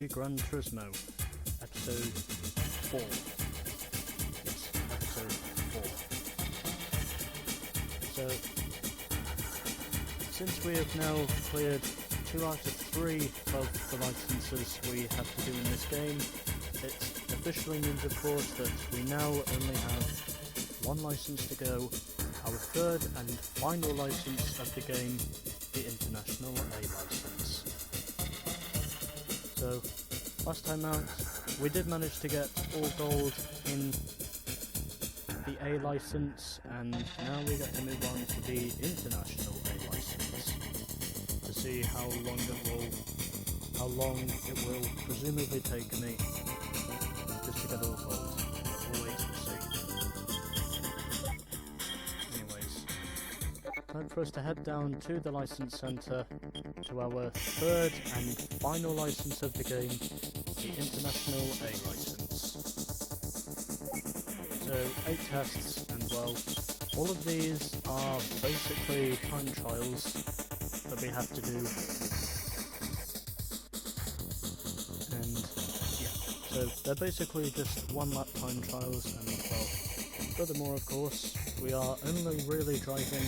Gran Turismo, episode 4. Yes, episode 4. So, since we have now cleared 2 out of 3 of the licenses we have to do in this game, it officially means, of course, that we now only have 1 license to go, our 3rd and final license of the game, the International A license. So, last time out, we did manage to get all gold in the A license, and now we get to move on to the International A license to see how long it will presumably take me just to get all gold. We'll wait and see. Anyways, time for us to head down to the license centre to our 3rd and final license of the game, the International A license. So 8 tests, and well, all of these are basically time trials that we have to do. And yeah, so they're basically just 1 lap time trials, and well, furthermore, of course, we are only really driving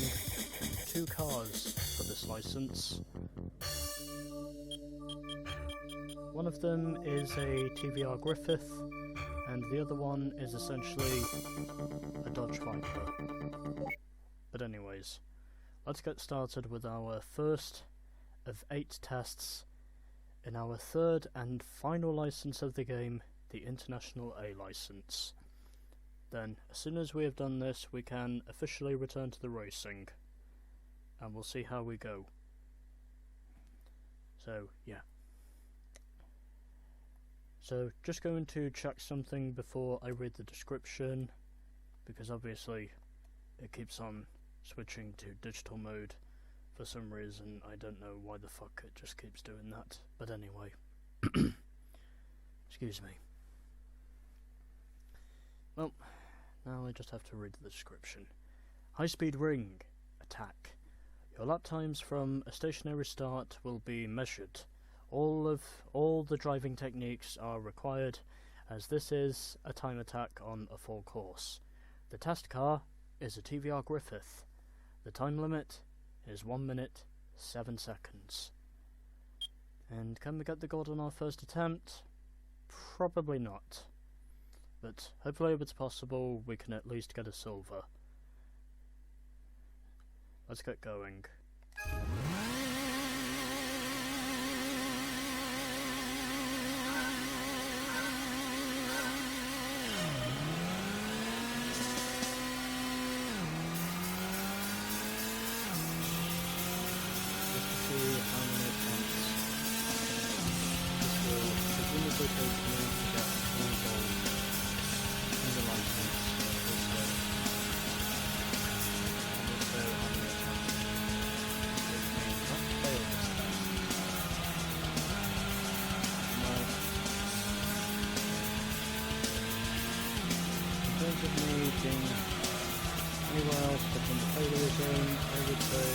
2 cars for this license. One of them is a TVR Griffith, and the other one is essentially a Dodge Viper. But anyways, let's get started with our first of 8 tests in our 3rd and final license of the game, the International A license. Then, as soon as we have done this, we can officially return to the racing, and we'll see how we go. So, yeah. So, just going to check something before I read the description, because obviously it keeps on switching to digital mode for some reason. I don't know why the fuck it just keeps doing that, but anyway. Excuse me. Well, now I just have to read the description. High-speed ring. Attack. Your lap times from a stationary start will be measured. All the driving techniques are required, as this is a time attack on a full course. The test car is a TVR Griffith. The time limit is 1 minute 7 seconds. And can we get the gold on our first attempt? Probably not. But hopefully if it's possible, we can at least get a silver. Let's get going. Anywhere else but in the failure zone, I would say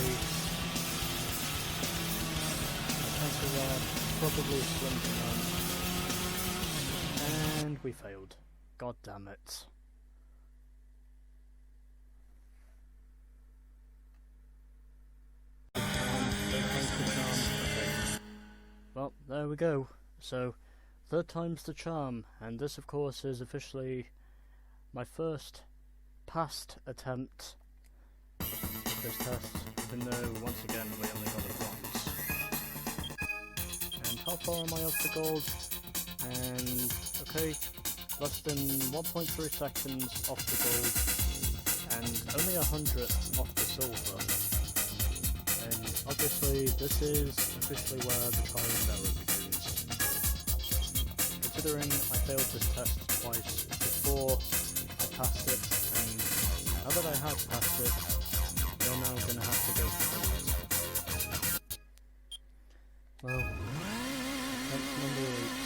my chances are probably slim to none. And we failed. God damn it. Well, there we go. So, 3rd time's the charm, and this of course is officially my first past attempt at this test, even though once again we only got it once. And how far am I off the gold? And okay, less than 1.3 seconds off the gold, and only 100 off the silver. And obviously this is officially where the trial and error begins. Considering I failed this test twice before I passed it, and now that I have passed it, you're now going to have to go through it. Well, that's number 8.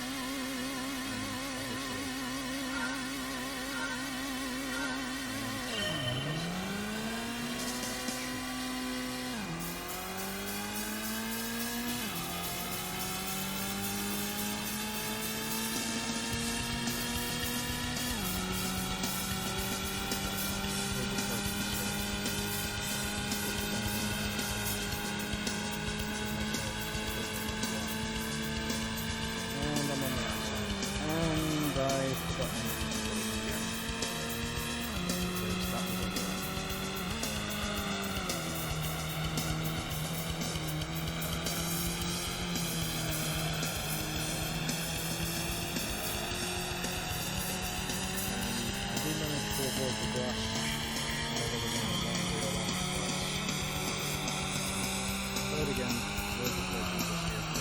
again, we'll just wait until see if we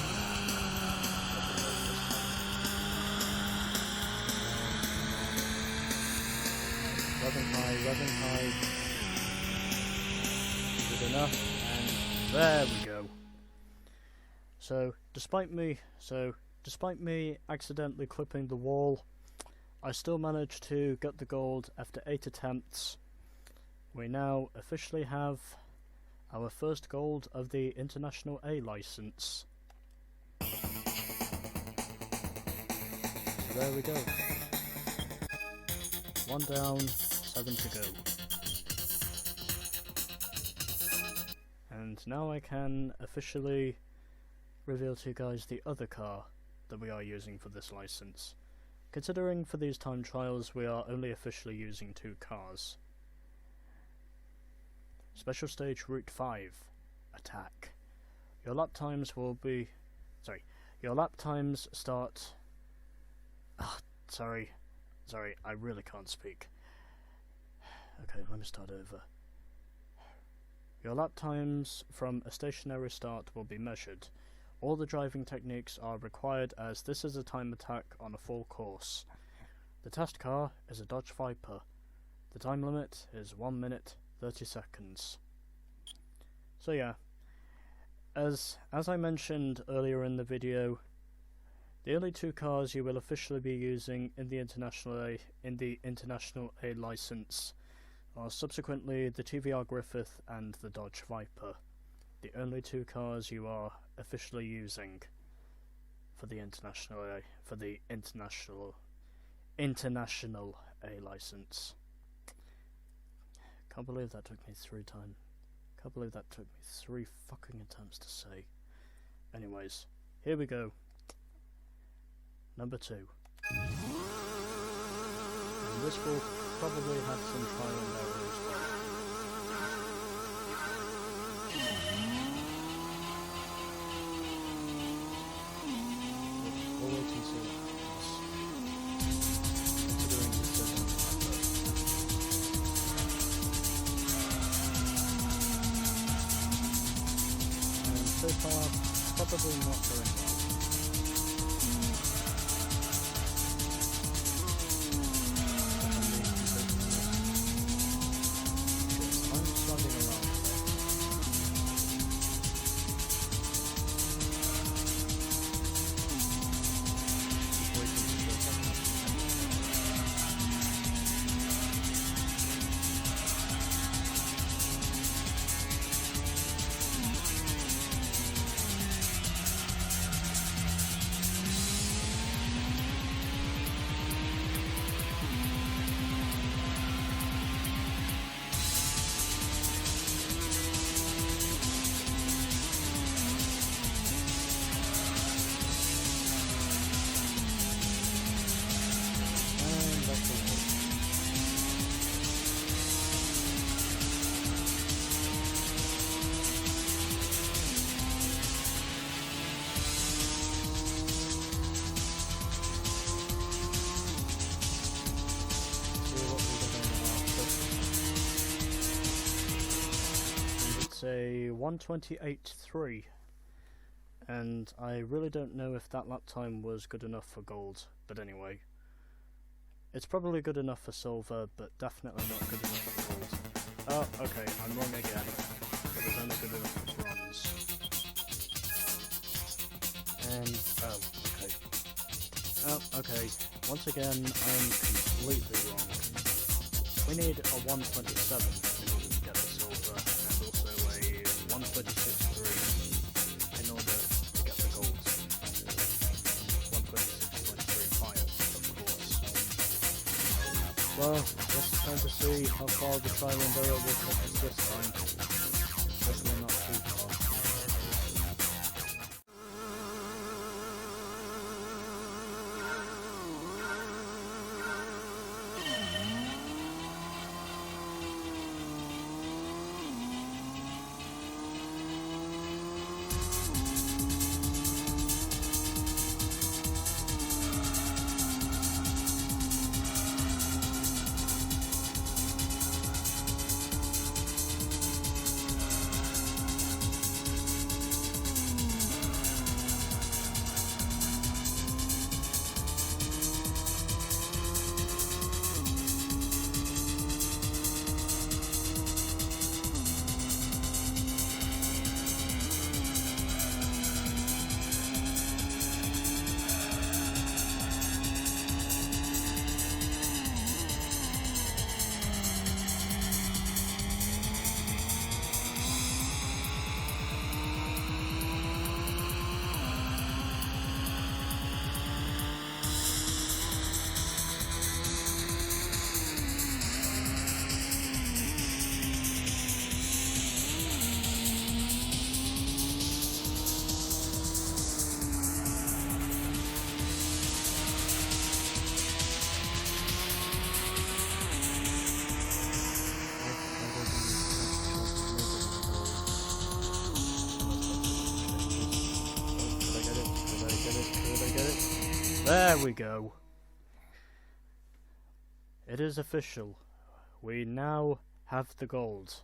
revving high. Good enough, and there we go. So, despite me accidentally clipping the wall, I still managed to get the gold after 8 attempts. We now officially have our first gold of the International A license. So there we go. 1 down, 7 to go. And now I can officially reveal to you guys the other car that we are using for this license. Considering for these time trials we are only officially using 2 cars. Special Stage Route 5, Attack. Your lap times start... Sorry, I really can't speak. Okay, let me start over. Your lap times from a stationary start will be measured. All the driving techniques are required as this is a time attack on a full course. The test car is a Dodge Viper. The time limit is 1 minute 30 seconds. So yeah, as I mentioned earlier in the video, the only 2 cars you will officially be using in the International A license are subsequently the TVR Griffith and the Dodge Viper. The only 2 cars you are officially using for the International A license. Can't believe that took me 3 times. Can't believe that took me 3 fucking attempts to say. Anyways, here we go. Number 2. And this will probably have some trial and error as well. We'll wait and see what happens. Considering this doesn't matter. And so far, probably not going well. A 1:28.3, and I really don't know if that lap time was good enough for gold, but anyway, it's probably good enough for silver, but definitely not good enough for gold. Oh, okay, I'm wrong again. It was only good enough for bronze. And, okay, once again, I am completely wrong. We need a 1:27 in order to get the silver, and also a 1:26.3 in order to get the gold. 1:26.35, of course. Well, just trying to see how far the trial and error will take us this time. Definitely not too far. There we go. It is official. We now have the gold.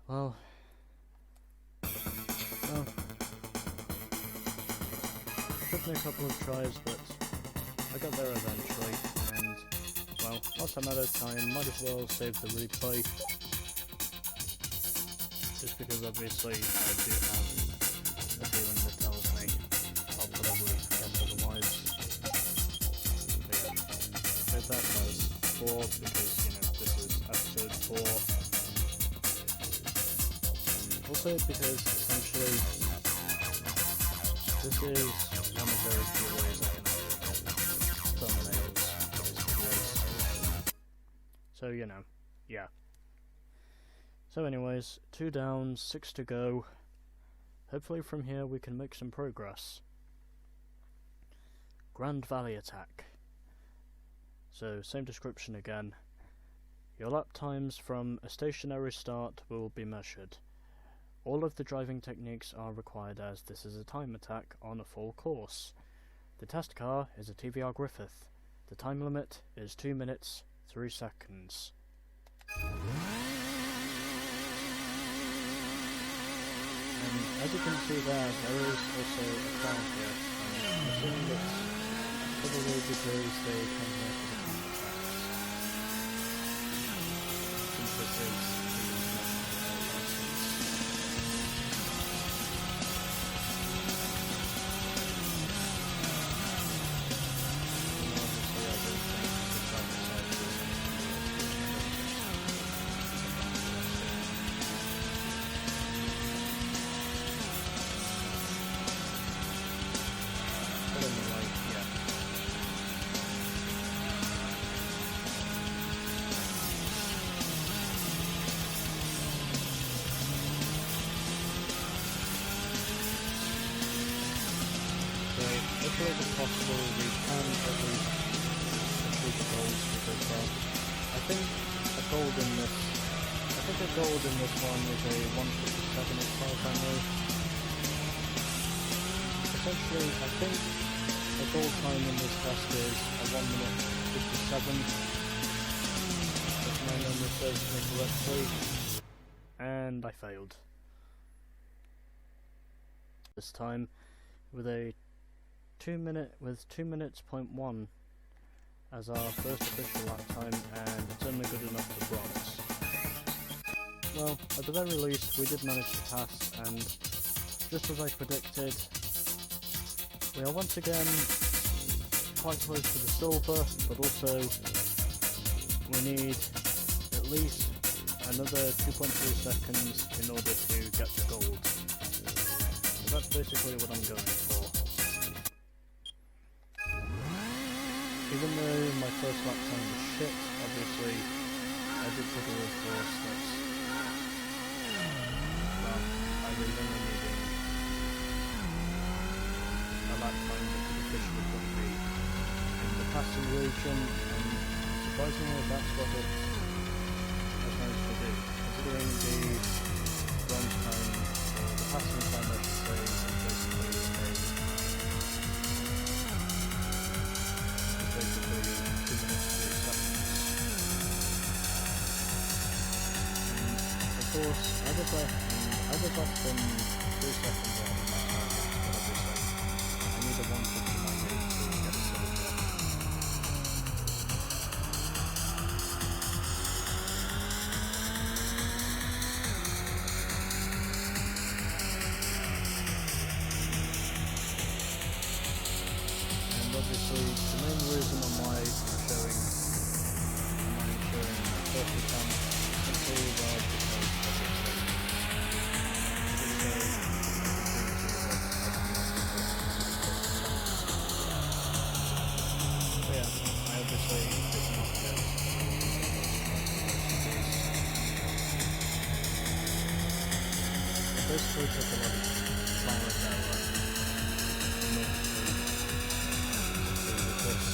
Well, took me a couple of tries, but I got there eventually, and, well, whilst I'm out of time, might as well save the replay, just because obviously I do have a feeling that tells me I'll probably forget otherwise. But yeah, save that as 4, because, you know, this is episode 4. And also because, essentially, this is one of very few ways I can edit thumbnails for these videos. So, you know, yeah. So anyways, 2 down, 6 to go. Hopefully from here we can make some progress. Grand Valley attack. So, same description again. Your lap times from a stationary start will be measured. All of the driving techniques are required as this is a time attack on a full course. The test car is a TVR Griffith. The time limit is 2 minutes, 3 seconds. And as you can see there is also a cloud here. I'm assuming that's probably because they come here for the time attacks. Since this is if it is possible, we can at least achieve the goals with this one. I think a gold in this one is a 157 as far as I know. Essentially, I think the gold time in this test is a 1 minute 57, if my memory serves me correctly, and I failed. This time with a 2 minutes point 1 as our first official lap time, and it's only good enough for bronze. Well, at the very least we did manage to pass, and just as I predicted, we are once again quite close to the silver, but also we need at least another 2.3 seconds in order to get the gold. So that's basically what I'm going for. Even though my first lap time was shit, obviously I did put a course that's, well, I was only needing a lap time that could officially put me in the passing region, and surprisingly that's what it has managed to do, considering the bronze time, or the passing time I should say, is basically basically 2 minutes 3 seconds. And of course, I was less than 3 seconds ahead of my target, but obviously I need a 159 to get a silver. And obviously the main reason on why I'm showing my first attempt simply was because obviously so yeah, I obviously did not get it basically took a lot of trial and error in order to succeed with this.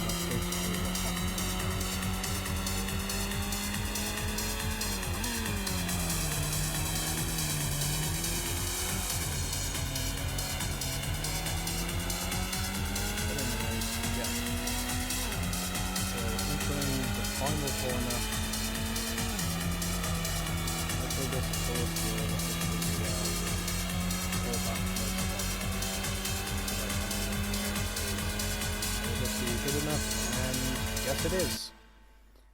That's basically what happened. final corner. Hopefully this is all of you. Go back to will this be good enough? And yes it is.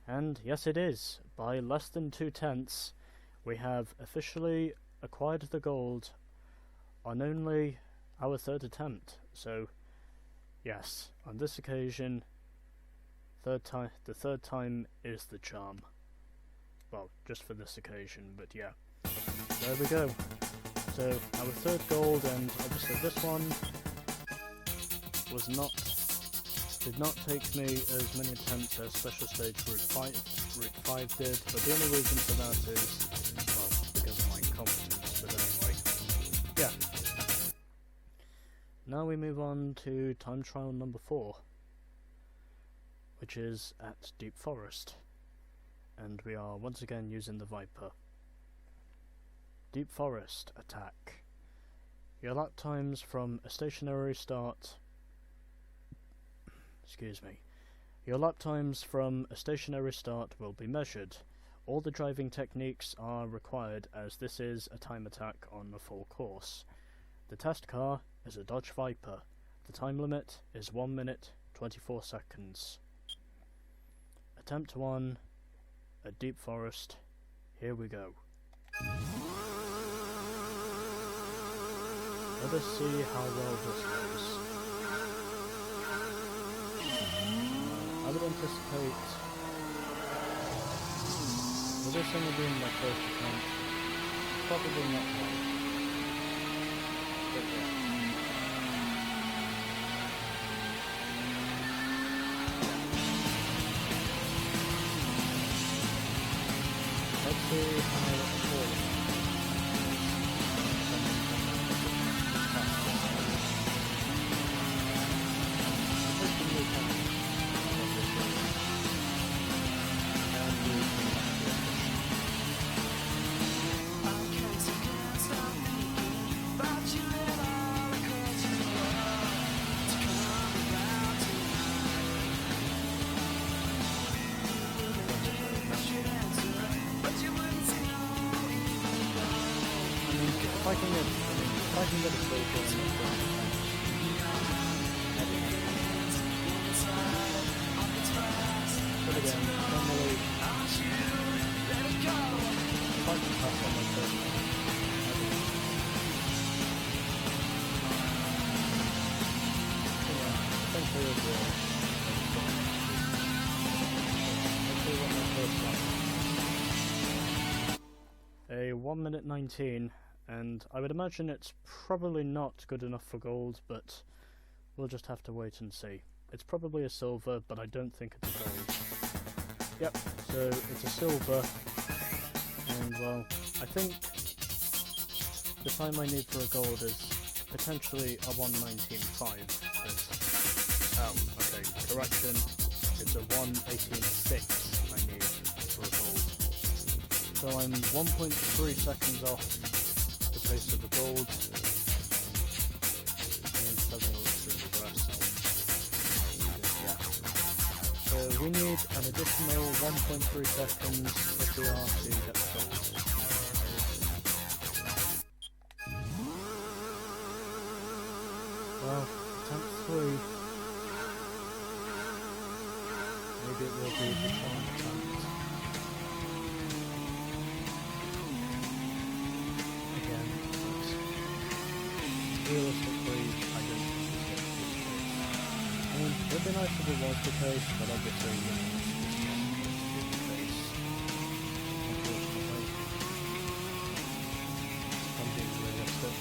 And yes it is. By less than 2/10, we have officially acquired the gold on only our third attempt. So yes, on this occasion, the third time is the charm. Well, just for this occasion, but yeah. There we go. So, our third gold, and obviously this one did not take me as many attempts as Special Stage Route 5 did, but the only reason for that is, well, because of my incompetence, but anyway. Yeah. Now we move on to time trial number 4, which is at Deep Forest, and we are once again using the Viper. Deep Forest attack. Your lap times from a stationary start. Your lap times from a stationary start will be measured. All the driving techniques are required as this is a time attack on the full course. The test car is a Dodge Viper. The time limit is 1 minute 24 seconds. Attempt 1 at Deep Forest. Here we go. Let us see how well this goes. I would anticipate, with this only being my first attempt, probably not well. But yeah. Let's see how it falls. If I can get a slow going, but again, normally, if I can pass on my first one, essentially overall, let's see what my first one. A 1 minute 19. And I would imagine it's probably not good enough for gold, but we'll just have to wait and see. It's probably a silver, but I don't think it's a gold. Yep, so it's a silver, and well, I think the time I need for a gold is potentially a 1:19.5, but, oh, okay, correction, it's a 1:18.6 I need for a gold. So I'm 1.3 seconds off the pace of the gold, and 7 through the rest. Yeah. So we need an additional 1.3 seconds if we are to get the gold. Well, attempt 3. Maybe it will be the charm attempt. Realistically, I don't think it's going to be the case. I mean, it would be nice if it was the case, but obviously, you know, it's not going to be the case. Unfortunately. I'm being realistic.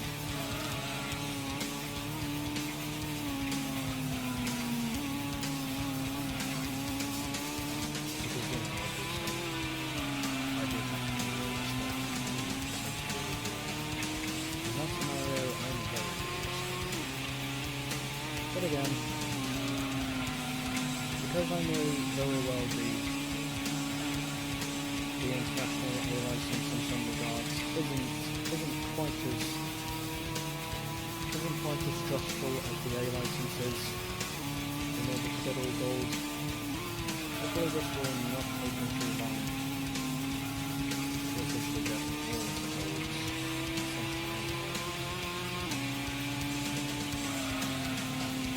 Because, you know, obviously, I do have to be realistic. In that scenario, I'm very but again, because I know very well the international A license in some regards isn't quite as stressful as the A license is in order to get all gold. I hopefully this will not take me too long to officially get all of the golds.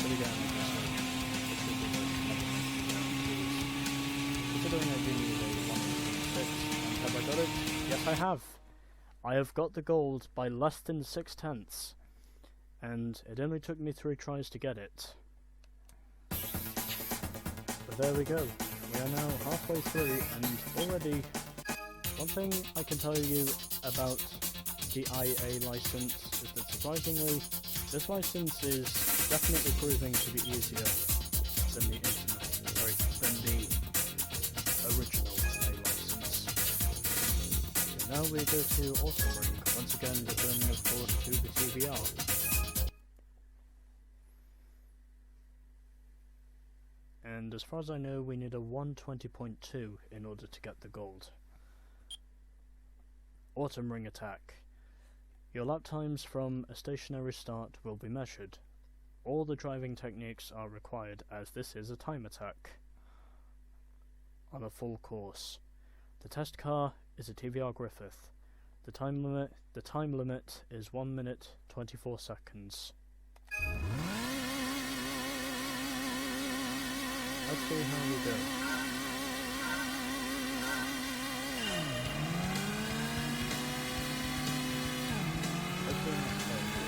But again, obviously, this should be the considering I do need a 106, and have I got it? Yes, I have! I have got the gold by less than 6/10, and it only took me 3 tries to get it. But there we go, we are now halfway through, and already, one thing I can tell you about the IA license is that surprisingly, this license is definitely proving to be easier than the than the original IA license. So now we go to Autumn Ring, once again returning of course to the TVR. And as far as I know, we need a 120.2 in order to get the gold. Autumn Ring attack. Your lap times from a stationary start will be measured. All the driving techniques are required as this is a time attack on a full course. The test car is a TVR Griffith. The time limit is 1 minute 24 seconds. Let's see how we go. Hopefully not terrible.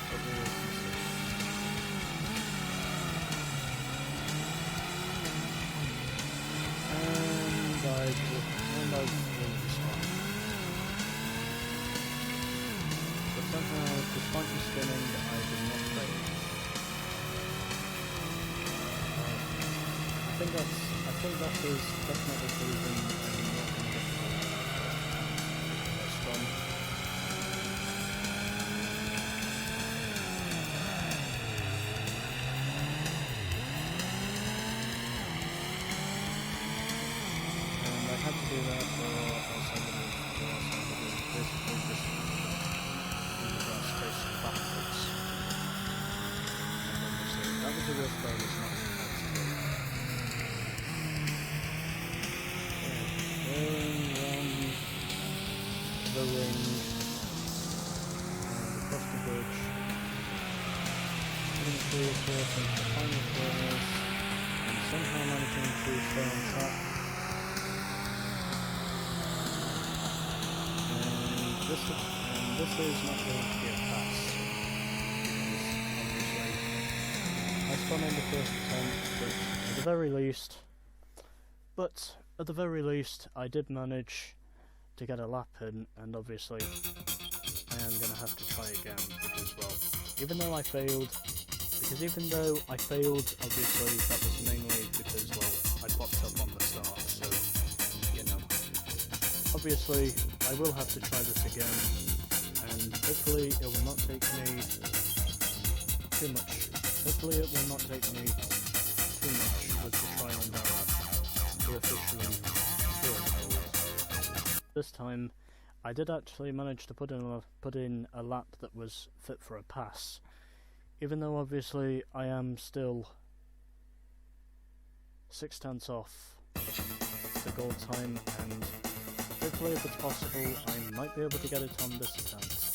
But we will see. And I will respond. But somehow, despite the spinning, I did not fail. I think that is definitely proven I'm not going to get this one. And I had to do that or else I would basically just space backwards. And obviously that was the worst part of this match. The ring, across the bridge, getting through of course into the final corners, and somehow managing to stay on track. And this is not going to be a pass, because obviously I spun on the first attempt, but at the very least I did manage to get a lap in, and obviously I am going to have to try again, because well, even though I failed, obviously that was mainly because, well, I popped up on the start, so, you know, obviously I will have to try this again, and hopefully it will not take me too much with the trial and error to officially score gold. This time, I did actually manage to put in a lap that was fit for a pass, even though obviously I am still 6/10 off the gold time, and hopefully if it's possible I might be able to get it on this attempt.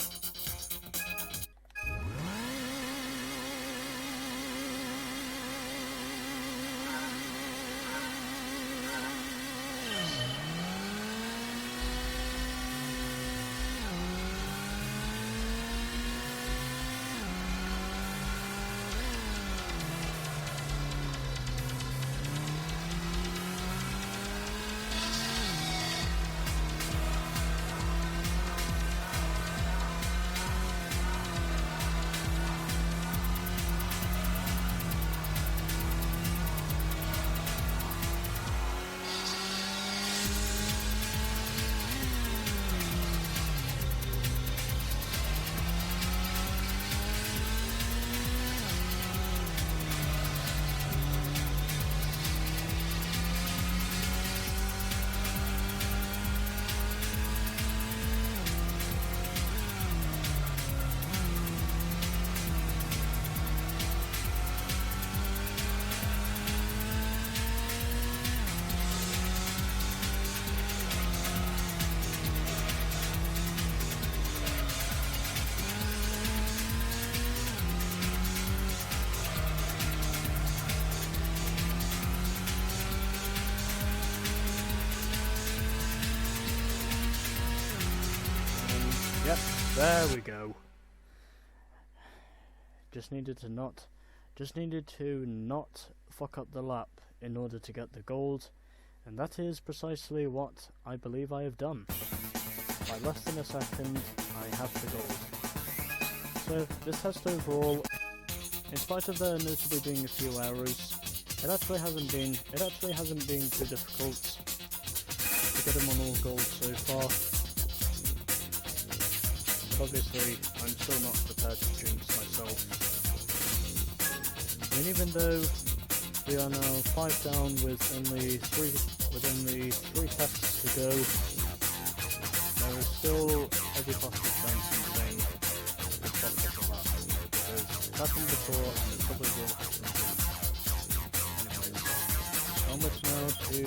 There we go. Just needed to not fuck up the lap in order to get the gold, and that is precisely what I believe I have done. By less than a second, I have the gold. So this test overall, in spite of there notably being a few errors, it actually hasn't been too difficult to get them on all gold so far. But obviously, I'm still not prepared to jinx myself. I mean, even though we are now 5 down with only 3 tests to go, there is still every possible chance in saying it's possible for that. Because it's happened before and it probably will happen again. Anyways, onwards now to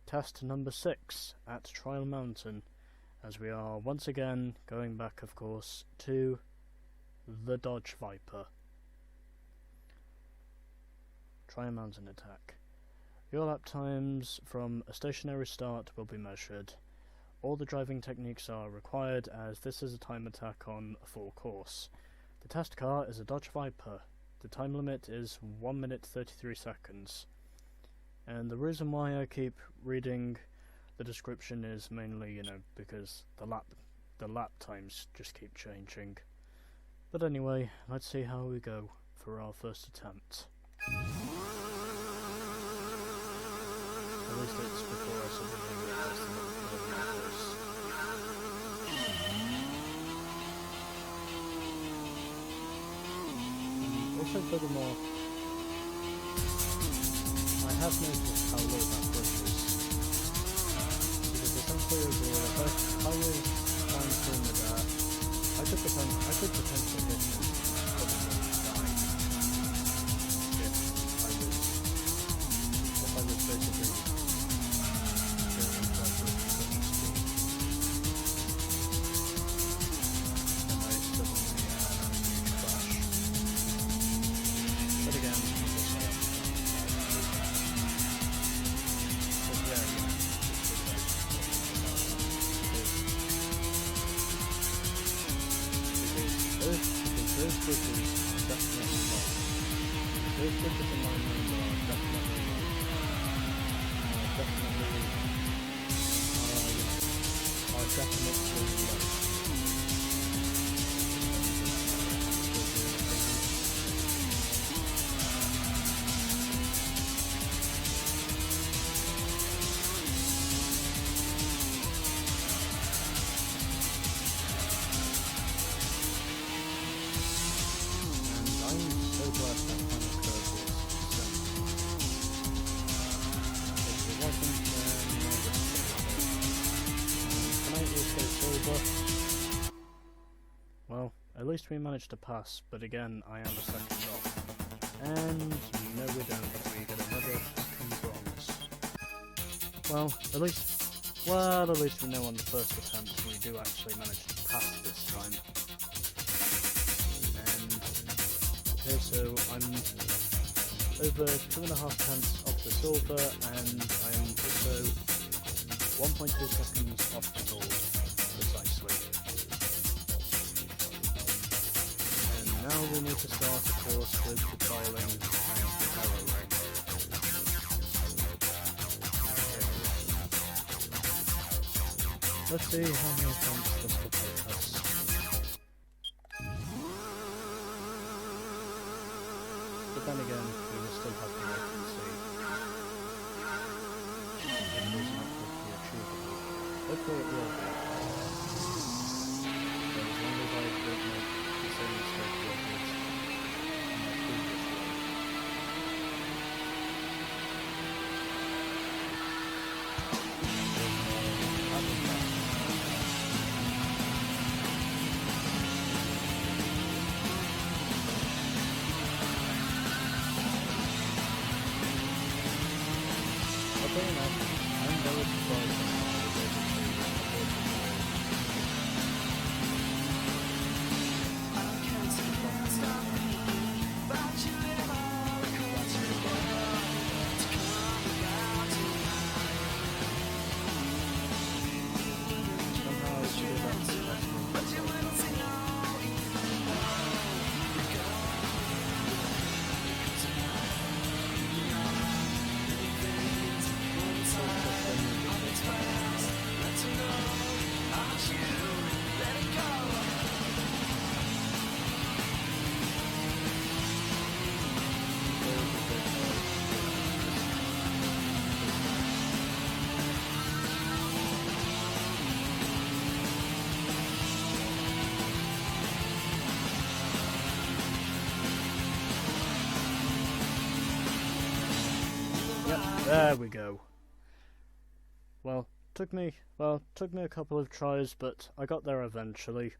test number 6 at Trial Mountain, as we are once again going back, of course, to the Dodge Viper. Trial Mountain attack. Your lap times from a stationary start will be measured. All the driving techniques are required, as this is a time attack on a full course. The test car is a Dodge Viper. The time limit is 1 minute 33 seconds. And the reason why I keep reading the description is mainly, because the lap times just keep changing. But anyway, let's see how we go for our first attempt. At least it's before I suddenly realise the voice. Also, furthermore, I have noticed how low that bridge is. Because essentially overall, if I was flying through the air, I could potentially hit him, probably die. If I was basically going into that bridge at such speed, and I suddenly crash. But again, those bridges definitely not. Those bridges in my mind are definitely low. Well, at least we managed to pass, but again, I am a second off. And no we don't, we get another fucking bronze. Well, at least we know on the first attempt we do actually manage to pass this time. And okay, so I'm over 2.5 tenths off the silver, and I am also 1.2 seconds off the gold, precisely. And now we need to start, of course, with the trialing and the arrowing. Let's see how many attempts this will take us. But then again, we will still have the vacancy. It is not quickly achievable. Hopefully it will be. But as long as I don't make the same mistake I did in my previous one. Fair enough, I'm very surprised that I was able to avoid the goal. Somehow I should have There we go. Well, took me a couple of tries, but I got there eventually.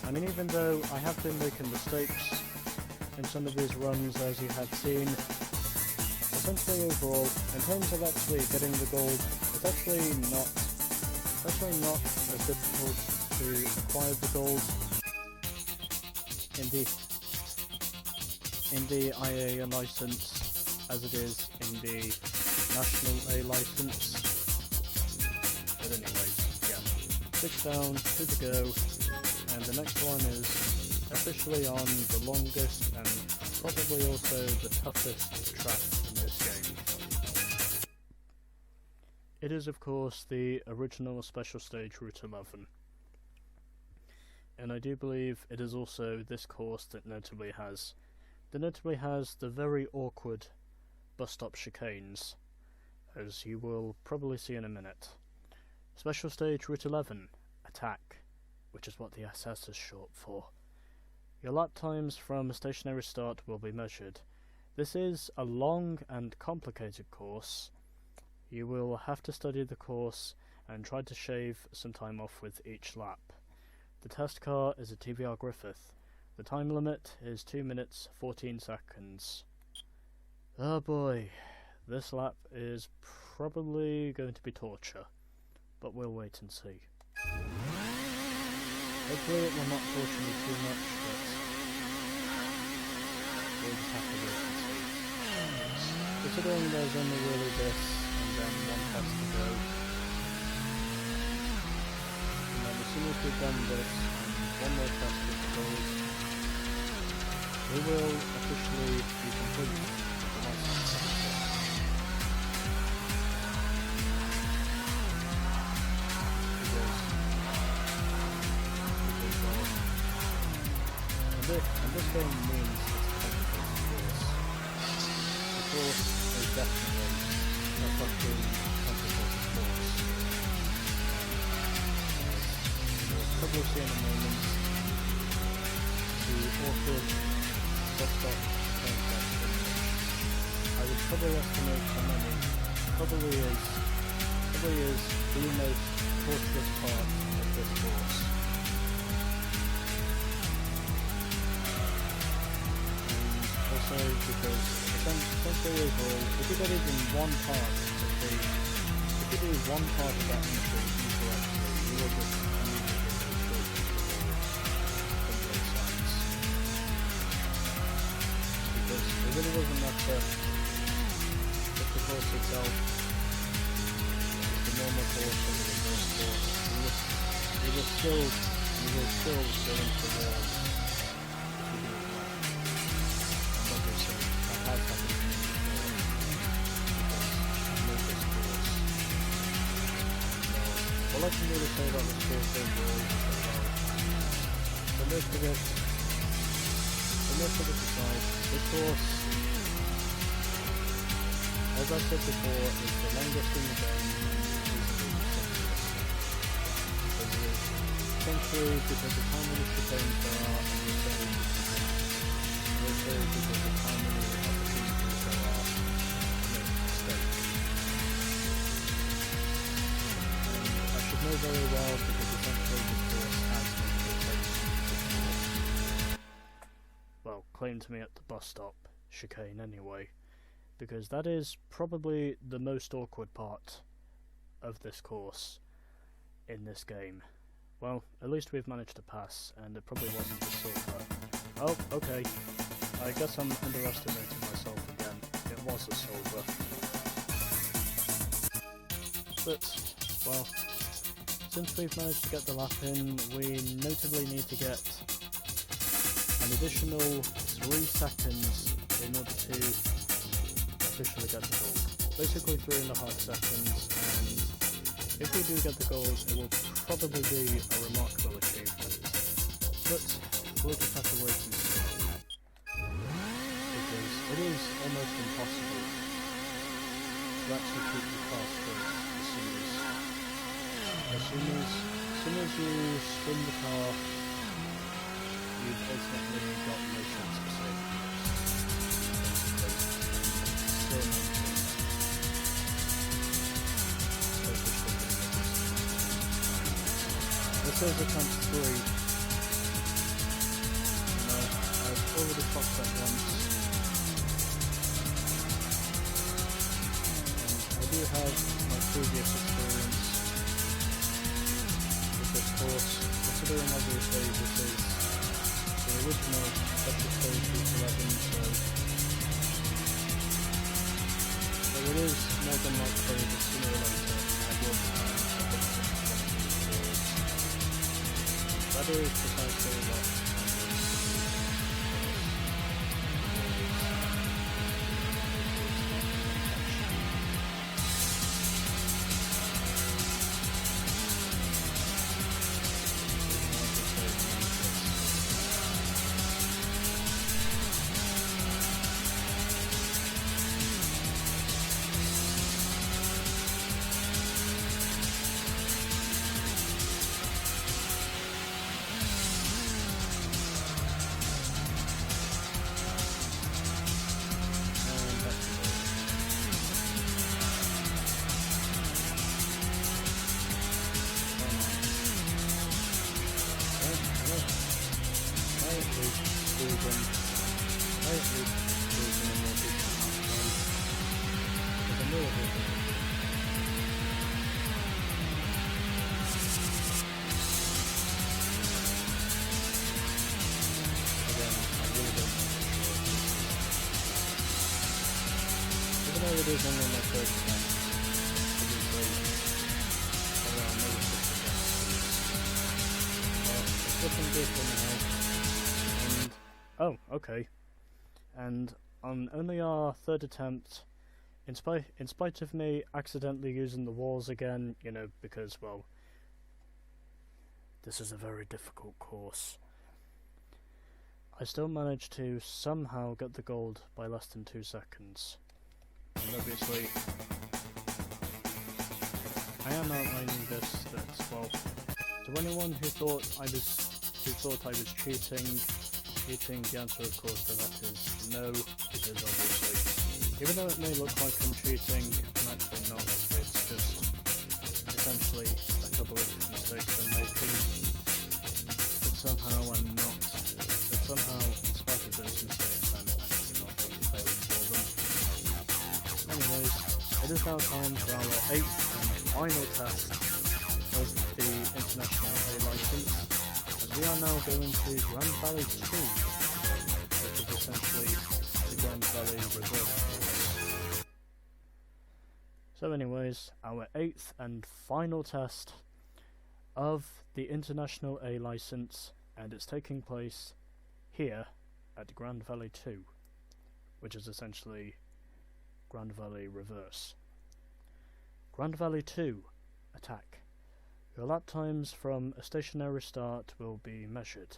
I mean, even though I have been making mistakes in some of these runs, as you have seen, essentially overall, in terms of actually getting the gold, it's actually not as difficult to acquire the gold in the IA license as it is in the National A license. But anyways, yeah, 6 down, 2 to go, and the next one is officially on the longest and probably also the toughest track in this game. It is of course the original Special Stage Route 11. And I do believe it is also this course that notably has the very awkward bus stop chicanes, as you will probably see in a minute. Special Stage Route 11, Attack, which is what the SS is short for. Your lap times from a stationary start will be measured. This is a long and complicated course. You will have to study the course and try to shave some time off with each lap. The test car is a TVR Griffith. The time limit is 2 minutes 14 seconds. Oh boy, this lap is probably going to be torture, but we'll wait and see. Hopefully it will not torture me too much, but we'll just have to wait and see. Considering there's only really this and then one test to go. And then as soon as we've done this and one more test with the goals, we will officially be complete with the license. And this game means it's a complicated course. The course is definitely a fucking complicated course. You'll probably see in a moment the awkward bus stop train section. I would probably estimate how many probably is the most torturous part of this course. Also, because essentially overall, if you get even one part of the, if you do one part of that entry incorrectly, you will just immediately go from both sides. Because it really doesn't matter if the course itself is the normal course or the reverse course, you will still go into the wall. All I can really say about this course overall is that, for most of it aside, this course, as I said before, is the longest in the game and is essentially because of how many chicanes there are and also because of how many opportunities there are to make a mistake. I should know very well because essentially this course has been claimed to me at the bus stop chicane anyway, because that is probably the most awkward part of this course in this game. Well, at least we've managed to pass, and it probably wasn't a silver. Oh, okay. I guess I'm underestimating myself again. It was a silver. But, well, since we've managed to get the lap in, we notably need to get an additional 3 seconds in order to officially get the gold. Basically 3.5 seconds, and if we do get the gold, it will probably be a remarkable achievement. But we'll just have to wait and see. Because it is almost impossible to actually keep the car straight as soon as you spin the car, you've ultimately got no chance of saving it. this is attempt 3. I've already fucked that once. And I do have my previous experience with this course, considering obviously this is the original Special Stage Route 11, so it is more than likely that sooner or later I will have a bit of that is precisely what it is only my first time. It's looking good for now. And oh, okay. And on only our third attempt, in spite of me accidentally using the walls again, you know, because well, this is a very difficult course. I still managed to somehow get the gold by less than 2 seconds. And obviously, I am outlining this that, well, to anyone who thought I was cheating, the answer of course to that is no, because obviously, even though it may look like I'm cheating, I'm actually not. It's just essentially a couple of mistakes I'm making, but somehow I'm not. But somehow, in spite of those mistakes, I'm actually not failing for them. Anyways, it is now time for our 8th and final test of the International A license, as we are now going to Gran Valley 2, which is essentially the Gran Valley reverse course. So anyways, our 8th and final test of the International A license, and it's taking place here at Gran Valley 2, which is essentially Gran Valley reverse. Gran Valley 2, attack. Your lap times from a stationary start will be measured.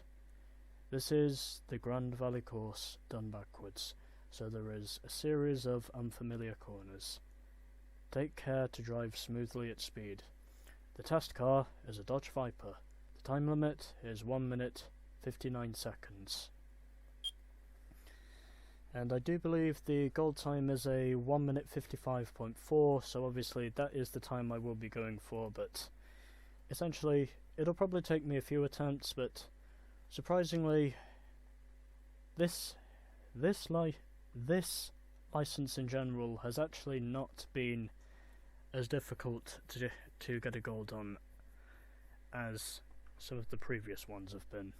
This is the Gran Valley course done backwards, so there is a series of unfamiliar corners. Take care to drive smoothly at speed. The test car is a Dodge Viper. The time limit is 1 minute 59 seconds. And I do believe the gold time is a 1 minute 55.4, so obviously that is the time I will be going for, but essentially it'll probably take me a few attempts, but surprisingly this license in general has actually not been as difficult to get a gold on as some of the previous ones have been.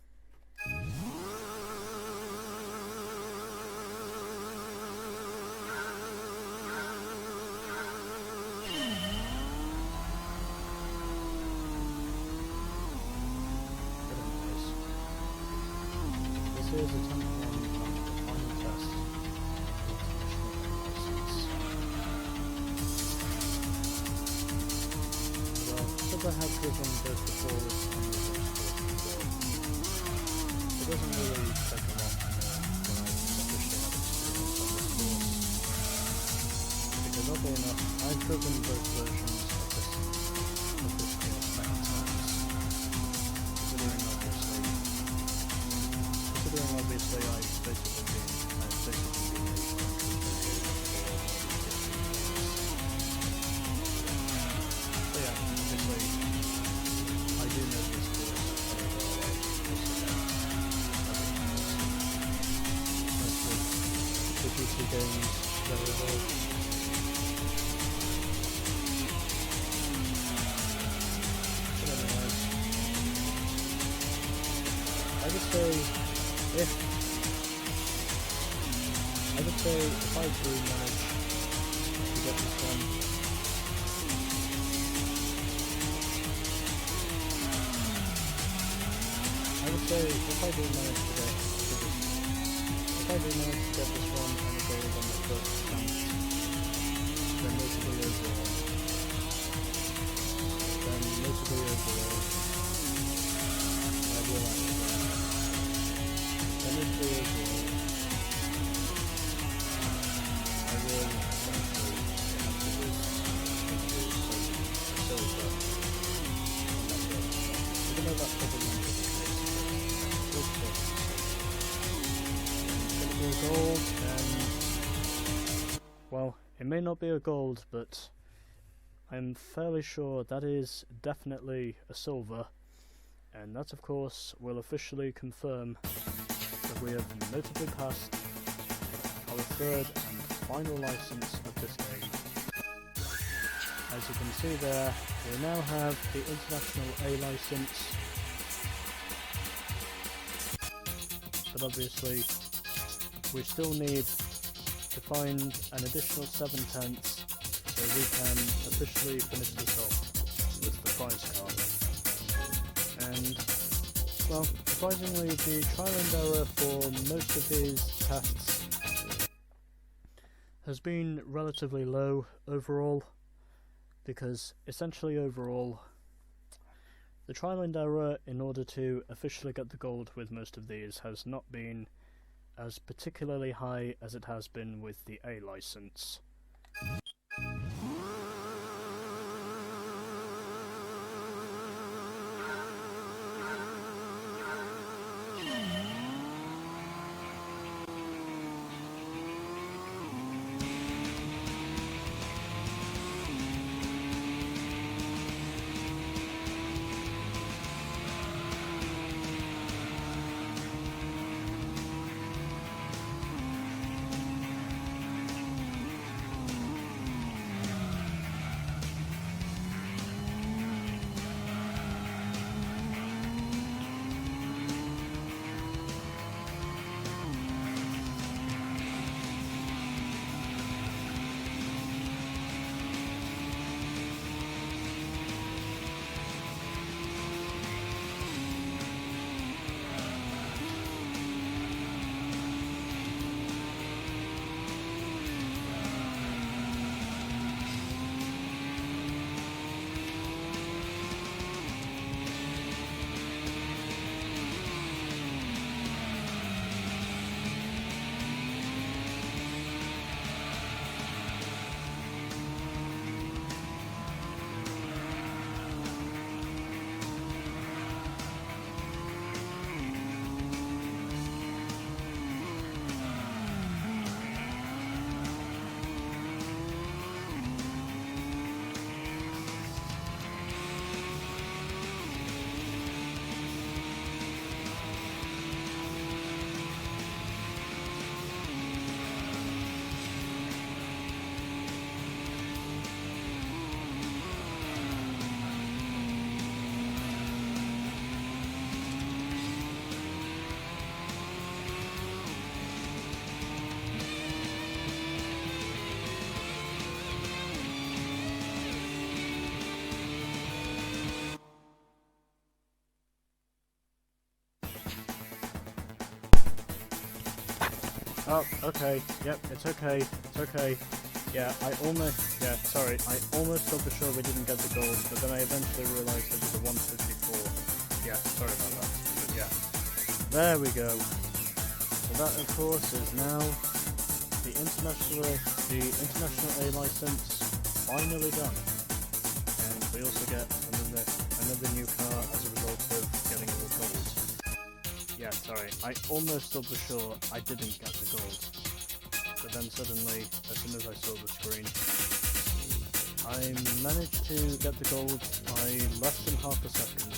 This is attempt 1 of the final test of the International license. Well, because I have driven both the forward and the reverse course before, it doesn't really take a lot when I officially have experience on this course. Because oddly enough, I've driven both versions of this course many times. Considering obviously I've basically been a so yeah, obviously I do know this course PC games very well. But anyways, I would say if I do manage to get this one, I would say if I do manage to get this one and the gold on the first chance, then notably overall, I will actually, then notably overall, I will essentially have to do silver on that first chance, even though that's probably not the case, but still. Gold, and well, it may not be a gold, but I'm fairly sure that is definitely a silver, and that of course will officially confirm that we have notably passed our third and final license of this game. As you can see there, we now have the International A license, but obviously we still need to find an additional 7/10 so we can officially finish this off with the prize card. And, well, surprisingly the trial and error for most of these tests has been relatively low overall, because essentially overall the trial and error in order to officially get the gold with most of these has not been as particularly high as it has been with the A license. Oh, okay, yep, it's okay, yeah, I almost thought for sure we didn't get the gold, but then I eventually realised it was a 154, yeah, sorry about that, but yeah, there we go. So that of course is now the international A license finally done, and we also get another new car as a result of getting all the gold. Yeah, sorry, I almost thought for sure I didn't get the gold, but then suddenly, as soon as I saw the screen, I managed to get the gold by less than half a second.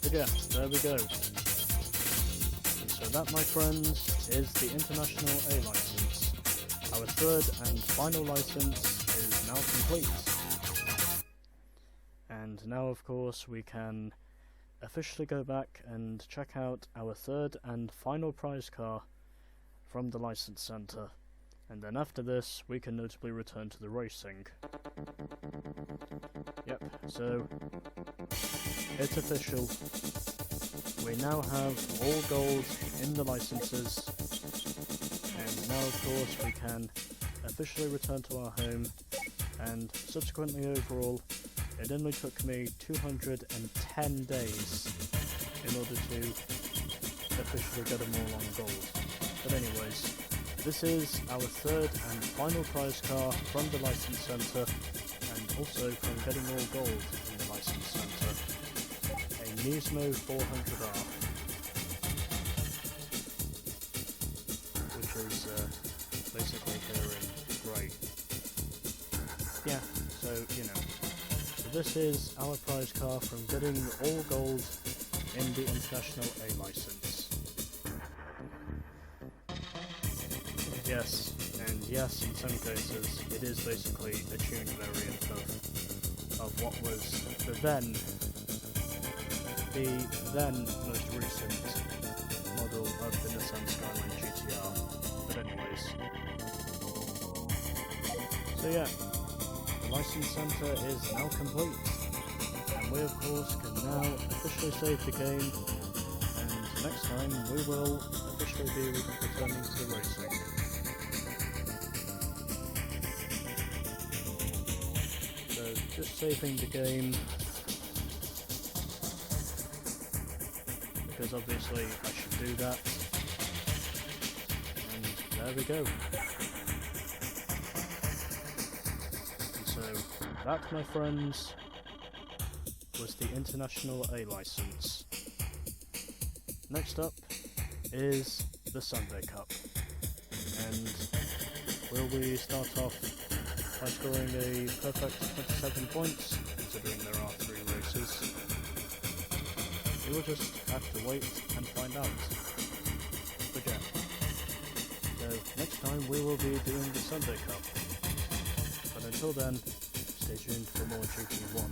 But yeah, there we go. And so that, my friends, is the International A license. our third and final license is now complete. And now, of course, we can officially go back and check out our third and final prize car from the license centre. And then after this, we can notably return to the racing. Yep, so it's official. We now have all gold in the licenses. And now, of course, we can officially return to our home. And subsequently, overall, it only took me 210 days in order to officially get them all on gold. But anyways, this is our third and final prize car from the license centre, and also from getting all gold in the license centre. A Turismo 400R, which is basically here in grey. Yeah, so, you know. So this is our prize car from getting all gold in the International A license. Yes, and yes, in some cases, it is basically a tuned variant of what was the then most recent model of the Nissan Skyline GTR. But anyways, so yeah, the license centre is now complete, and we of course can now officially save the game, and next time we will officially be returning to the racing. Just saving the game, because obviously I should do that, and there we go. And so that, my friends, was the International A license. Next up is the Sunday Cup, and will we start off by scoring a perfect 27 points, considering there are 3 races? We will just have to wait and find out. But yeah, so next time we will be doing the Sunday Cup. But until then, stay tuned for more GP1.